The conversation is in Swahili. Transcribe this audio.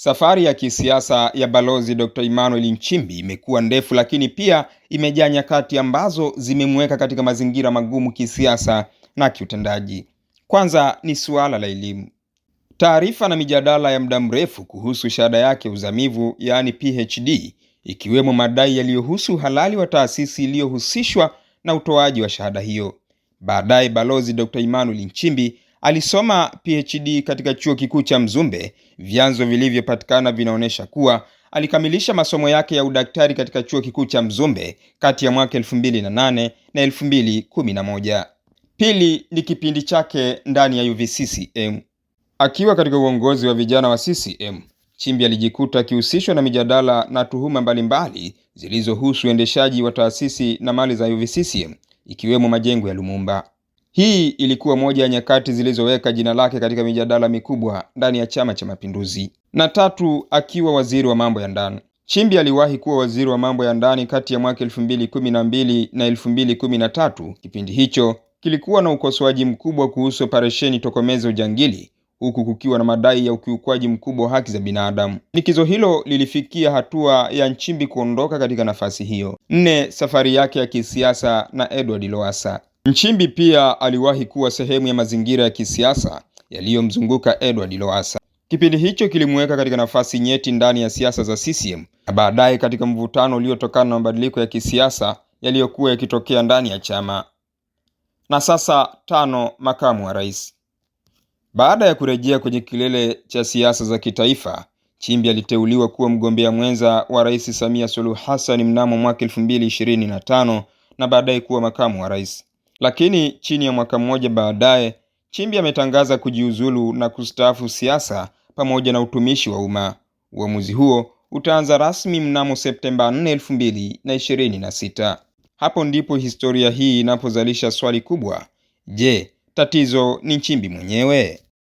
Safari ya kisiasa ya Balozi Dr. Emmanuel Nchimbi imekuwa ndefu, lakini pia imejaa nyakati ambazo zimemweka katika mazingira magumu kisiasa na kiutendaji. Kwanza ni suala la elimu. Taarifa na mijadala ya muda mrefu kuhusu shahada yake uzamivu, yaani PhD, ikiwemo madai yaliyohusu halali wa taasisi iliyohusishwa na utoaji wa shahada hiyo. Baadaye Balozi Dr. Emmanuel Nchimbi alisoma PhD katika chuo kikuu cha Mzumbe. Vyanzo vilivyopatikana vinaonyesha kuwa alikamilisha masomo yake ya udaktari katika chuo kikuu cha Mzumbe kati ya mwaka 2008 na 2011. Pili ni kipindi chake ndani ya UVCCM. Akiwa katika uongozi wa vijana wa CCM, Nchimbi alijikuta akihusishwa na mijadala na tuhuma mbalimbali zilizohusu uendeshaji wa taasisi na mali za UVCCM, ikiwemo majengo ya Lumumba. Hii ilikuwa moja ya nyakati zilizoweka jina lake katika mijadala mikubwa ndani ya Chama cha Mapinduzi. Na tatu, akiwa waziri wa mambo ya ndani. Nchimbi aliwahi kuwa waziri wa mambo ya ndani kati ya mwaka 2012 na 2013. Kipindi hicho kilikuwa na ukosoaji mkubwa kuhusu operesheni tokomeza ujangili, huku kukiwa na madai ya ukiukwaji mkubwa wa haki za binadamu. Shinikizo hilo lilifikia hatua ya Nchimbi kuondoka katika nafasi hiyo. 4. Safari yake ya kisiasa na Edward Lowassa. Nchimbi pia aliwahi kuwa sehemu ya mazingira ya kisiasa yaliyomzunguka Edward Lowassa. Kipindi hicho kilimweka katika nafasi nyeti ndani ya siasa za CCM na baadaye katika mvutano uliotokana na mabadiliko ya kisiasa yaliyokuwa yakitokea ndani ya chama. Na sasa 5. Makamu wa rais. Baada ya kurejea kwenye kilele cha siasa za kitaifa, Nchimbi aliteuliwa kuwa mgombea mwenza wa Rais Samia Suluhu Hassan mnamo mwaka 2025 na baadaye kuwa makamu wa rais. Lakini chini ya mwaka mmoja baadaye, Nchimbi ametangaza kujiuzulu na kustaafu siasa pamoja na utumishi wa umma. Uamuzi huo utaanza rasmi mnamo Septemba 4, 2026. Hapo ndipo historia hii inapozalisha swali kubwa. Je, tatizo ni Nchimbi mwenyewe?